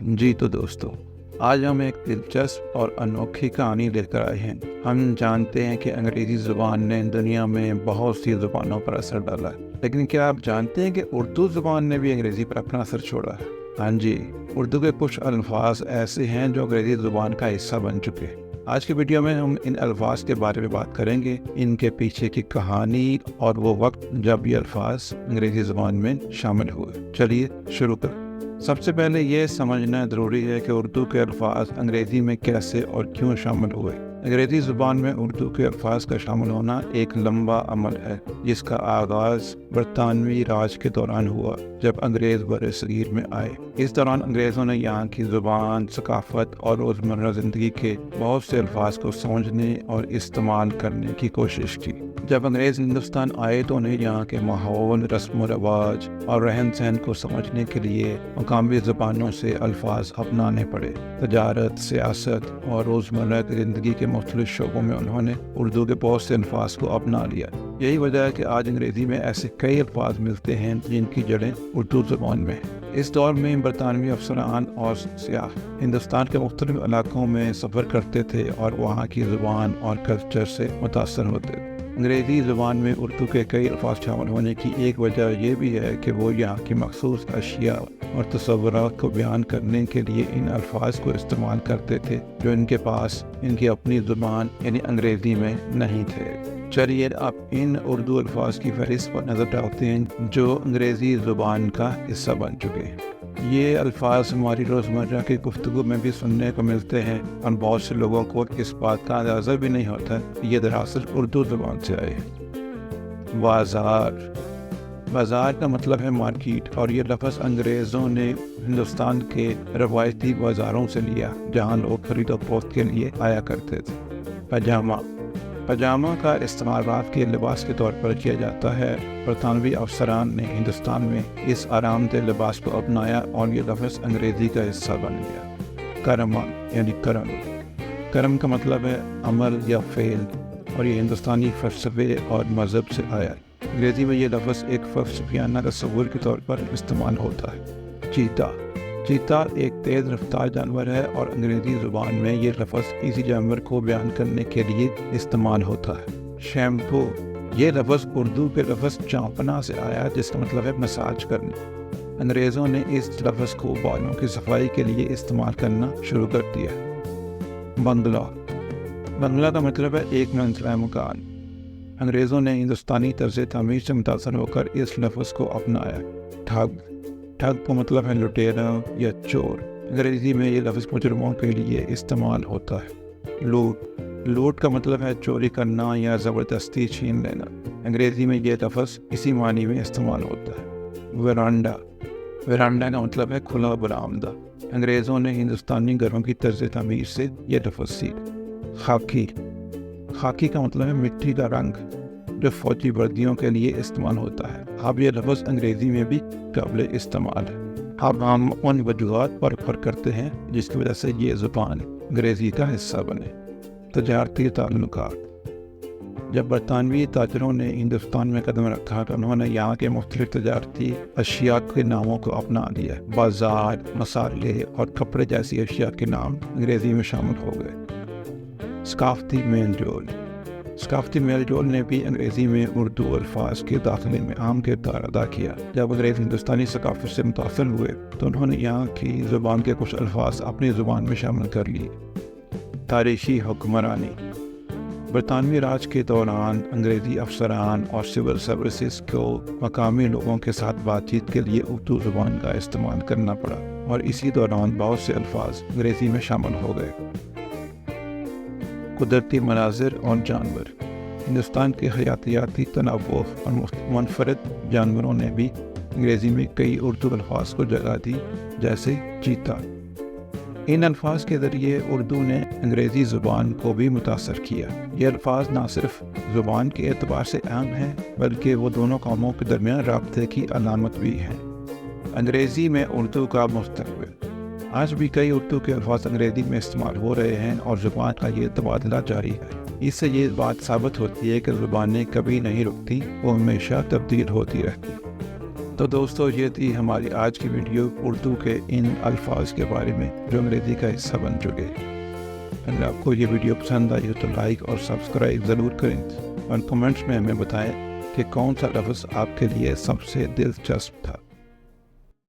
جی تو دوستوں، آج ہم ایک دلچسپ اور انوکھی کہانی لے کر آئے ہیں۔ ہم جانتے ہیں کہ انگریزی زبان نے دنیا میں بہت سی زبانوں پر اثر ڈالا ہے، لیکن کیا آپ جانتے ہیں کہ اردو زبان نے بھی انگریزی پر اپنا اثر چھوڑا ہے؟ ہاں جی، اردو کے کچھ الفاظ ایسے ہیں جو انگریزی زبان کا حصہ بن چکے ہیں۔ آج کی ویڈیو میں ہم ان الفاظ کے بارے میں بات کریں گے، ان کے پیچھے کی کہانی اور وہ وقت جب یہ الفاظ انگریزی زبان میں شامل ہوئے۔ چلیے شروع کریں۔ سب سے پہلے یہ سمجھنا ضروری ہے کہ اردو کے الفاظ انگریزی میں کیسے اور کیوں شامل ہوئے۔ انگریزی زبان میں اردو کے الفاظ کا شامل ہونا ایک لمبا عمل ہے، جس کا آغاز برطانوی راج کے دوران ہوا، جب انگریز بر صغیر میں آئے۔ اس دوران انگریزوں نے یہاں کی زبان، ثقافت اور روزمرہ زندگی کے بہت سے الفاظ کو سمجھنے اور استعمال کرنے کی کوشش کی۔ جب انگریز ہندوستان آئے تو انہیں یہاں کے ماحول، رسم و رواج اور رہن سہن کو سمجھنے کے لیے مقامی زبانوں سے الفاظ اپنانے پڑے۔ تجارت، سیاست اور روزمرہ کی زندگی کے مختلف شعبوں میں انہوں نے اردو کے بہت سے الفاظ کو اپنا لیا۔ یہی وجہ ہے کہ آج انگریزی میں ایسے کئی الفاظ ملتے ہیں جن کی جڑیں اردو زبان میں ہیں۔ اس دور میں برطانوی افسران اور سیاح ہندوستان کے مختلف علاقوں میں سفر کرتے تھے اور وہاں کی زبان اور کلچر سے متاثر ہوتے تھے۔ انگریزی زبان میں اردو کے کئی الفاظ شامل ہونے کی ایک وجہ یہ بھی ہے کہ وہ یہاں کی مخصوص اشیاء اور تصورات کو بیان کرنے کے لیے ان الفاظ کو استعمال کرتے تھے جو ان کے پاس ان کی اپنی زبان یعنی انگریزی میں نہیں تھے۔ چلیے اب ان اردو الفاظ کی فہرست پر نظر ڈالتے ہیں جو انگریزی زبان کا حصہ بن چکے ہیں۔ یہ الفاظ ہماری روزمرہ کی گفتگو میں بھی سننے کو ملتے ہیں اور بہت سے لوگوں کو اس بات کا اندازہ بھی نہیں ہوتا کہ یہ دراصل اردو زبان سے آئے ہیں۔ بازار۔ بازار کا مطلب ہے مارکیٹ، اور یہ لفظ انگریزوں نے ہندوستان کے روایتی بازاروں سے لیا جہاں لوگ خرید و فروخت کے لیے آیا کرتے تھے۔ پاجامہ۔ پاجامہ کا استعمال رات کے لباس کے طور پر کیا جاتا ہے۔ برطانوی افسران نے ہندوستان میں اس آرام دہ لباس کو اپنایا اور یہ لفظ انگریزی کا حصہ بن گیا۔ کرما یعنی کرم۔ کرم کا مطلب ہے عمل یا فعل، اور یہ ہندوستانی فلسفے اور مذہب سے آیا۔ انگریزی میں یہ لفظ ایک فلسفیانہ تصور کے طور پر استعمال ہوتا ہے۔ چیتا۔ چیتا ایک تیز رفتار جانور ہے اور انگریزی زبان میں یہ لفظ اسی جانور کو بیان کرنے کے لیے استعمال ہوتا ہے۔ شیمپو۔ یہ لفظ اردو کے لفظ چانپنا سے آیا جس کا مطلب ہے مساج کرنا۔ انگریزوں نے اس لفظ کو بالوں کی صفائی کے لیے استعمال کرنا شروع کر دیا۔ بنگلہ۔ بنگلہ کا مطلب ہے ایک منزلہ مکان۔ انگریزوں نے ہندوستانی طرز تعمیر سے متاثر ہو کر اس لفظ کو اپنایا۔ ٹھگ۔ ٹھگ کا مطلب ہے لٹیرا یا چور۔ انگریزی میں یہ لفظ مجرموں کے لیے استعمال ہوتا ہے۔ لوٹ۔ لوٹ کا مطلب ہے چوری کرنا یا زبردستی چھین لینا۔ انگریزی میں یہ لفظ اسی معنی میں استعمال ہوتا ہے۔ ورانڈا۔ ورانڈا کا مطلب ہے کھلا برآمدہ۔ انگریزوں نے ہندوستانی گھروں کی طرز تعمیر سے یہ لفظ سیکھا۔ خاکی۔ خاکی کا مطلب ہے مٹی کا رنگ جو فوجی وردیوں کے لیے استعمال ہوتا ہے۔ اب یہ لفظ انگریزی میں بھی قابل استعمال ہے۔ اب ہم ان وجوہات پر غور کرتے ہیں جس کی وجہ سے یہ زبان انگریزی کا حصہ بنے۔ تجارتی تعلقات۔ جب برطانوی تاجروں نے ہندوستان میں قدم رکھا تو انہوں نے یہاں کے مختلف تجارتی اشیاء کے ناموں کو اپنا لیا۔ بازار، مسالے اور کپڑے جیسی اشیاء کے نام انگریزی میں شامل ہو گئے۔ ثقافتی میل جول۔ ثقافتی میل جول نے بھی انگریزی میں اردو الفاظ کے داخلے میں اہم کردار ادا کیا۔ جب انگریز ہندوستانی ثقافت سے متاثر ہوئے تو انہوں نے یہاں کی زبان کے کچھ الفاظ اپنی زبان میں شامل کر لیے۔ تاریخی حکمرانی۔ برطانوی راج کے دوران انگریزی افسران اور سول سروسز کو مقامی لوگوں کے ساتھ بات چیت کے لیے اردو زبان کا استعمال کرنا پڑا، اور اسی دوران بہت سے الفاظ انگریزی میں شامل ہو گئے۔ قدرتی مناظر اور جانور۔ ہندوستان کے حیاتیاتی تنوع اور منفرد جانوروں نے بھی انگریزی میں کئی اردو الفاظ کو جگہ دی، جیسے چیتا۔ ان الفاظ کے ذریعے اردو نے انگریزی زبان کو بھی متاثر کیا۔ یہ الفاظ نہ صرف زبان کے اعتبار سے اہم ہیں بلکہ وہ دونوں قوموں کے درمیان رابطے کی علامت بھی ہیں۔ انگریزی میں اردو کا مستقبل۔ آج بھی کئی اردو کے الفاظ انگریزی میں استعمال ہو رہے ہیں اور زبان کا یہ تبادلہ جاری ہے۔ اس سے یہ بات ثابت ہوتی ہے کہ زبانیں کبھی نہیں رکتی، وہ ہمیشہ تبدیل ہوتی رہتی۔ تو دوستو یہ تھی ہماری آج کی ویڈیو اردو کے ان الفاظ کے بارے میں جو انگریزی کا حصہ بن چکے۔ اگر آپ کو یہ ویڈیو پسند آئی ہو تو لائک اور سبسکرائب ضرور کریں اور کمنٹس میں ہمیں بتائیں کہ کون سا لفظ آپ کے لیے سب سے دلچسپ تھا۔